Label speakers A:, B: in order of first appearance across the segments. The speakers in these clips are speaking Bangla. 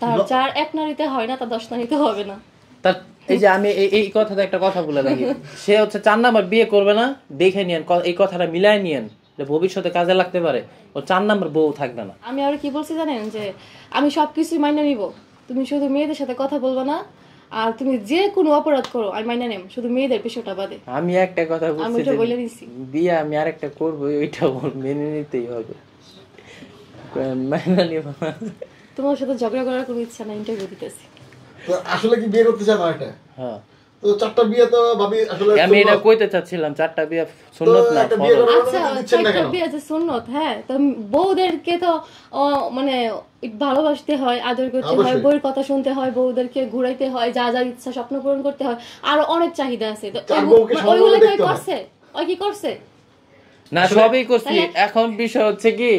A: তার যার এক নারীতে হয় না তার 10 নারীতে হবে না।
B: তার এই যে আমি এই কথাতে একটা কথা বলে রাখি, সে হচ্ছে 4 নাম্বার বিয়ে করবে না, দেখে নিয়েন, এই কথাটা মিলাই নিয়েন যে ভবিষ্যতে কাজে লাগতে পারে। ও 4 নাম্বার বউ থাকবে না।
A: আমি আর কি বলছি জানেন, যে আমি সবকিছু মাইনে নিব, তুমি শুধু মেয়েদের সাথে কথা বলবা না, আর তুমি যে কোনো অপরাধ করো আমি মাইনে নেব, শুধু মেয়েদের বিষয়টা বাদে।
B: আমি একটা কথা বলছি, বিয়ে আমি আরেকটা করবো, ওইটা মেনে নিতেই হবে, মাইনে নিব না।
A: তোমার সাথে ঝগড়া করার কোনো ইচ্ছা নাই, ইন্টারভিউ দিতেছি।
C: তো আসলে কি বিয়ে করতে চান এটা?
B: হ্যাঁ।
C: তো 4টা বিয়ে তো ভাবি আসলে
B: আমি এটা কইতে চাচ্ছিলাম, 4টা বিয়ে সুন্নাত না।
A: আচ্ছা 4টা বিয়ে যে সুন্নাত, হ্যাঁ, তো বউদেরকে তো মানে ভালোবাসতে হয়, আদর করতে হয়, বউয়ের কথা শুনতে হয়, বউদেরকে ঘুরাইতে হয়, যা যা ইচ্ছা স্বপ্ন পূরণ করতে হয়, আর অনেক চাহিদা আছে। তো ওইগুলো কি করছে? ওই কি করছে?
B: না, সবই করছি। এখন বিষয় হচ্ছে কি,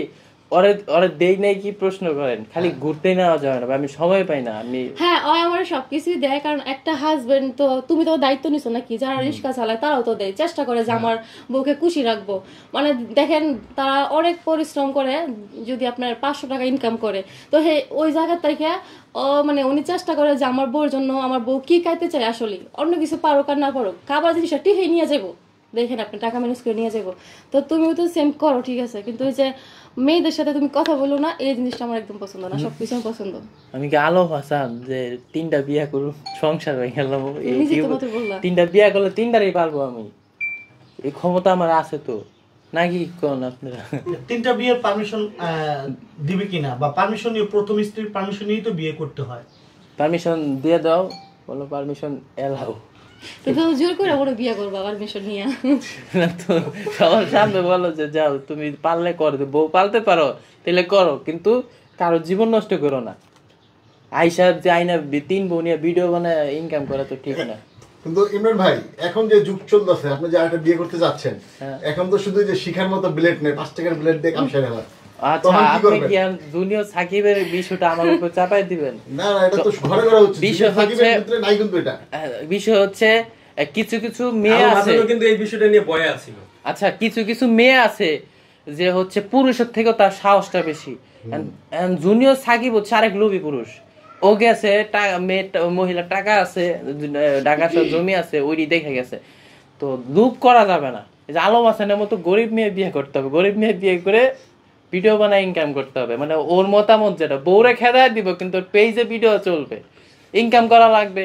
B: ওরে দেই নাই কি প্রশ্ন করেন, খালি ঘুরতে নেওয়া যাবে না, আমি সময় পাই না। আমি
A: হ্যাঁ, ওই আমার সবকিছুই দেয়, কারণ একটা হাজবেন্ড তো তুমি তো দায়িত্ব নিছো নাকি, যারা রিক্সা চালায় তারাও তো দেয়, চেষ্টা করে যে আমার বউকে খুশি রাখবো। মানে দেখেন তারা অনেক পরিশ্রম করে, যদি আপনার 500 টাকা ইনকাম করে, তো ওই জায়গার থেকে মানে উনি চেষ্টা করে যে আমার বউর জন্য আমার বউ কি খাইতে চায়, আসলে অন্য কিছু পারুক আর না পারুক, খাবার জিনিসটা টিফে নিয়ে যাবো, দেখেন আপনি টাকা ম্যানেজ করে নিয়ে যাবো। তো তুমিও তো সেম করো, ঠিক আছে, কিন্তু ওই যে মেয়েদের সাথে তুমি কথা বলো না, এই জিনিসটা আমার একদম পছন্দ না। সবকিছু আমার পছন্দ।
B: আমি কি আলো হাসান যে 3টা বিয়ে করব, সংসার হয়ে গেল, 3টা বিয়ে করলে 3টারই পারবো আমি, এই ক্ষমতা আমার আছে তো নাকি? কোন আপনারা
D: 3টা বিয়ের পারমিশন দিবে কিনা, বা পারমিশন নিয়ে প্রথম স্ত্রীর পারমিশন নিয়েই তো বিয়ে করতে হয়।
B: পারমিশন দিয়ে দাও, বলো পারমিশন এলাও,
A: তো জোর করে ওরে বিয়ে করবা পারমিশন নিয়ে?
B: না তো সবার সামনে বলো যে যাও, তুমি পারলে করো, বউ পালতে পারো তাহলে করো, কিন্তু কারো জীবন নষ্ট করো না। আইসা যে আইনা 3 বউ নিয়ে ভিডিও বানায় ইনকাম করা তো ঠিক না।
C: কিন্তু ইমরান ভাই, এখন যে যুগ চলতেছে, আপনি যে আরেকটা বিয়ে করতে যাচ্ছেন, এখন তো শুধু যে শিখার মতো ব্লেড নেই, 5 টাকার ব্লেড দিয়ে কাম সেরে হয়।
B: আচ্ছা, আপনি কি দুনিয়া সাকিবের বিষয়টা আমার উপর চাপাই দিবেন?
C: না না, এটা তো ঘরে ঘরে হচ্ছে, সাকিবের ক্ষেত্রে নাই কিন্তু এটা।
B: বিষয় হচ্ছে কিছু কিছু মেয়ে আছে,
E: কিন্তু এই বিষয়টা নিয়ে ভয় আছে।
B: আচ্ছা, কিছু কিছু মেয়ে আছে যে হচ্ছে পুরুষের থেকেও তার সাহসটা বেশি। জুনিয়র সাকিব হচ্ছে আরেক লোভী পুরুষ। ও গেছে, মহিলার টাকা আছে, ঢাকা জমি আছে, ওইটি দেখে গেছে। তো লুপ করা যাবে না। আলম হাসানের মতো গরিব মেয়ে বিয়ে করতে হবে, গরিব মেয়ে বিয়ে করে ভিডিও বানায় ইনকাম করতে হবে। মানে ওর মতামত যেটা, বউরে খেদায় দিব কিন্তু ওর পেজে ভিডিও চলবে, ইনকাম করা লাগবে।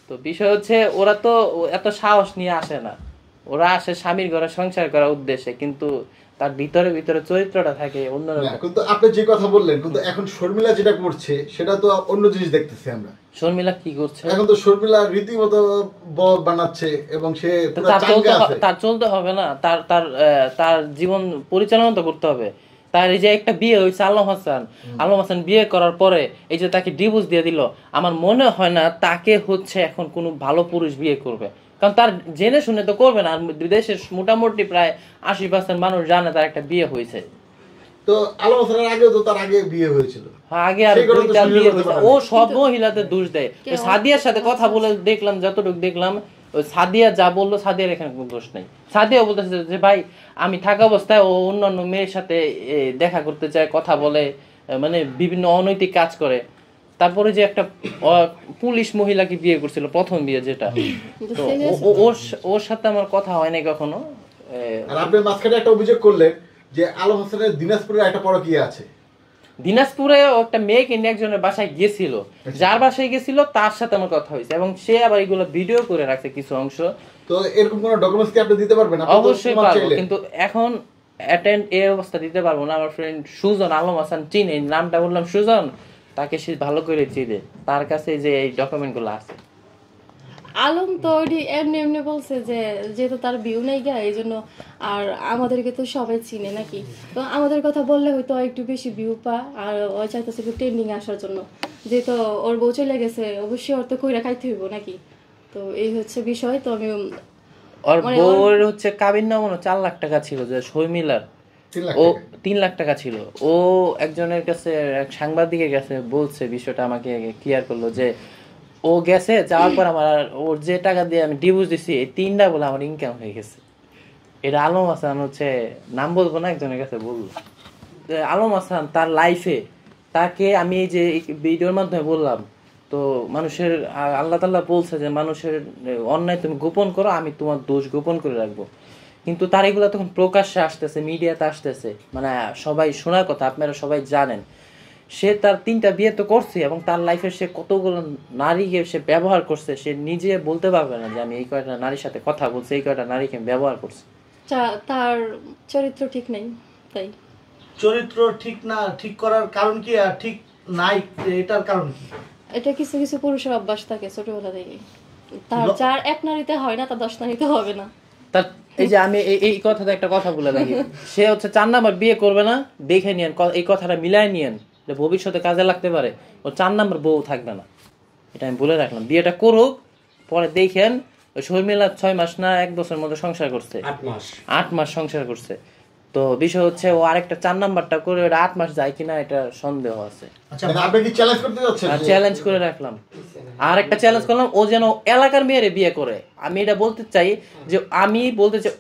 B: তো বিষয় হচ্ছে ওরা তো এত সাহস নিয়ে আসে না, ওরা আসে স্বামীর ঘরে সংসার করার উদ্দেশ্যে, কিন্তু তার ভিতরে ভিতরে চরিত্রটা থাকে অন্যরকম।
C: কিন্তু আপনি যে কথা বললেন, কিন্তু এখন শর্মিলা যেটা করছে সেটা তো অন্য জিনিস দেখতেছি আমরা।
B: শর্মিলা কি করছে?
C: এখন তো শর্মিলা রীতিমতো ব্লগ বানাচ্ছে এবং সে
B: তার চলতে হবে না, তার জীবন পরিচালনা তো করতে হবে। তার এই যে একটা বিয়ে হয়েছে আলম হাসান বিয়ে করার পরে এই যে তাকে ডিভোর্স দিয়ে দিল, আমার মনে হয় না তাকে হচ্ছে এখন কোনো ভালো পুরুষ বিয়ে করবে, কারণ তার জেনে শুনে তো করবে না। বিদেশে মোটামুটি প্রায় 80% মানুষ জানে তার একটা বিয়ে হয়েছে।
C: তো আলম হাসানের আগেও তো তার আগে বিয়ে হয়েছিল।
B: হ্যাঁ, আগে আর 2টা বিয়ে হয়েছে। ও সব মহিলাদের দোষ দেয়। সাদিয়ার সাথে কথা বলে দেখলাম, যতটুকু দেখলাম, সাদিয়া যা বললো, সাদিয়ার এখানে কোনো দোষ নেই। সাদিয়া বলতেছে যে ভাই, আমি থাকা অবস্থায় ও অন্যান্য মেয়ের সাথে দেখা করতে চায়, কথা বলে, মানে বিভিন্ন অনৈতিক কাজ করে। তারপরে যে একটা পুলিশ মহিলাকে বিয়ে করছিল, প্রথম বিয়ে যেটা, তো ওর সাথে আমার কথা হয় নাই কখনো।
C: আর আপনি মাঝখানে একটা অভিযোগ করলেন যে আলম হাসানের দিনাজপুরে একটা পরকীয়া আছে।
B: দিনাজপুরে একটা মেয়েকে নিয়ে একজনের বাসায় গেছিল, যার বাসায় গেছিল তার সাথে আমার কথা হয়েছে, এবং সে আবার এগুলো ভিডিও করে রাখছে কিছু অংশ।
C: তো এরকম কোনো ডকুমেন্টস কি আপনি দিতে পারবেন?
B: অবশ্যই পারবো, কিন্তু এখন অ্যাটেন্ড এই অবস্থা দিতে পারবো না। আমার ফ্রেন্ড সুজন, আলম হাসান চিনে, নামটা বললাম সুজন, তাকে সে ভালো করে চিনে, তার কাছে যে এই ডকুমেন্টগুলো আছে।
A: আলম তো এমনি এমনি বলছে যে যেহেতু তার ভিউ নেই গা, এই জন্য, আর আমাদেরকে তো সবাই চিনে নাকি, তো আমাদের কথা বললে হয়তো একটু বেশি ভিউ পা, আর ও চাইতেছে একটু ট্রেন্ডিং আসার জন্য, যেহেতু ওর বউ চলে গেছে, অবশ্যই ওর তো কইরা খাইতে হইব নাকি। তো এই হচ্ছে বিষয়। তো আমি
B: ওর বউর হচ্ছে কাবিন নাম 4 লাখ টাকা ছিল, যে শর্মিলার ও 3 লাখ টাকা ছিল। ও একজনের কাছে, এক সাংবাদিকের কাছে বলছে, বিষয়টা আমাকে ক্লিয়ার করলো, যে ও গেছে, যাওয়ার পর আমার ওর যে টাকা দিয়ে আমি ডিভোর্স দিছি, এই 3টা বলে আমার ইনকাম হয়ে গেছে। এটা আলম হাসান হচ্ছে, নাম বলবো না, একজনের কাছে বললো। আলম হাসান তার লাইফে তাকে আমি এই যে ভিডিওর মাধ্যমে বললাম, তো মানুষের আল্লাহ তাআলা বলছে যে মানুষের অন্যায় তুমি গোপন করো, আমি তোমার দোষ গোপন করে রাখবো। কিন্তু তার এগুলো তখন প্রকাশ্যে আসতেছে, মিডিয়াতে আসতেছে, মানে সবাই শোনার কথা, আপনারা সবাই জানেন। সে তার 3টা বিয়ে তো করছে এবং তার লাইফে সে কতগুলো নারীকে সে ব্যবহার করছে, সে নিজে বলতে পারবে না যে আমি এই কয়টা নারীর সাথে কথা বলছি, এই কয়টা নারীকে ব্যবহার করছি।
A: তার চরিত্র ঠিক নেই, তাই।
D: চরিত্র ঠিক না, ঠিক করার কারণ কি আর ঠিক নাই এটার কারণ কি?
A: এটা কিছু কিছু পুরুষের অভ্যাস থাকে ছোটবেলা থেকে, তার যার এক নারীতে হয় না তার 10 নারীতে হবে না।
B: তার এই যে আমি এই কথাটা একটা কথা বলে রাখি, সে হচ্ছে 4 নাম্বার বিয়ে করবে না, দেখে নিয়েন, এই কথাটা মিলাই নিয়েন, যে ভবিষ্যতে কাজে লাগতে পারে। ও 4 নাম্বার বউ থাকবে না, এটা আমি বলে রাখলাম। বিয়েটা করুক, পরে দেখেন ওই শর্মিলা 6 মাস না 1 বছরের মধ্যে সংসার করছে, 8 মাস সংসার করছে। তো বিষয় হচ্ছে ও আরেকটা 4 নাম্বারটা করে ওটা 8 মাস যায় কিনা এটা সন্দেহ আছে।
D: আচ্ছা,
C: আপনি কি চ্যালেঞ্জ করতে যাচ্ছেন?
B: চ্যালেঞ্জ করে রাখলাম, আর একটা চ্যালেঞ্জ করলাম, ও যেন এলাকার মেয়েরে বিয়ে করে। আমি এটা বলতে চাই যে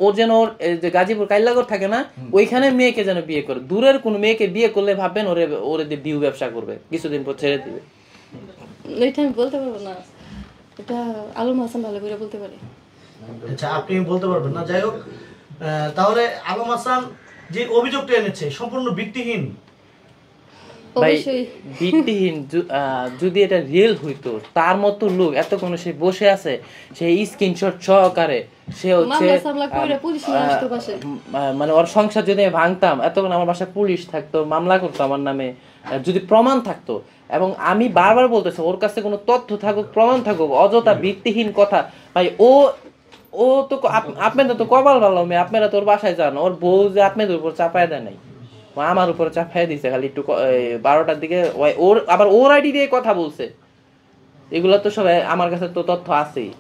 B: ও যেন ওর যে গাজীপুর কাইল্লাগড় থাকে না, ওইখানে মেয়েকে যেন বিয়ে করে। দূরের কোন মেয়েকে বিয়ে করলে ভাববেন ওরে দিয়ে ডিউ ব্যবসা করবে, কিছুদিন পর ছেড়ে দিবে।
A: এটা আমি বলতে পারবো না, এটা আলম হাসান ভালো করে বলতে পারে।
D: আচ্ছা, আপনি বলতে পারবেন না। যাই হোক, তাহলে আলম হাসান যে অভিযোগটা এনেছে সম্পূর্ণ ভিত্তিহীন।
B: ভাই
A: অবশ্যই
B: ভিত্তিহীন। যদি এটা রিয়েল হইতো, তার মতো লোক এতক্ষণ সে বসে আছে, সে স্ক্রিনশট সহকারে সে হচ্ছে মানে ওর সংসার যদি ভাঙতাম, এতক্ষণ আমার বাসায় পুলিশ থাকতো, মামলা করতো আমার নামে, যদি প্রমাণ থাকতো। এবং আমি বারবার বলতেছি, ওর কাছে কোনো তথ্য থাকুক, প্রমাণ থাকুক, অযথা ভিত্তিহীন কথা। ভাই ও তো আপনাদের তো কপাল ভালো মেয়ে, আপনারা তোর বাসায় যান, ওর বউ যে আপনাদের উপর চাপায় দেয় নাই, আমার উপরে চাপাই দিছে খালি একটু 12টার দিকে। ওর আইডি দিয়ে কথা বলছে, এগুলো তো সবাই আমার কাছে তো তথ্য আছেই।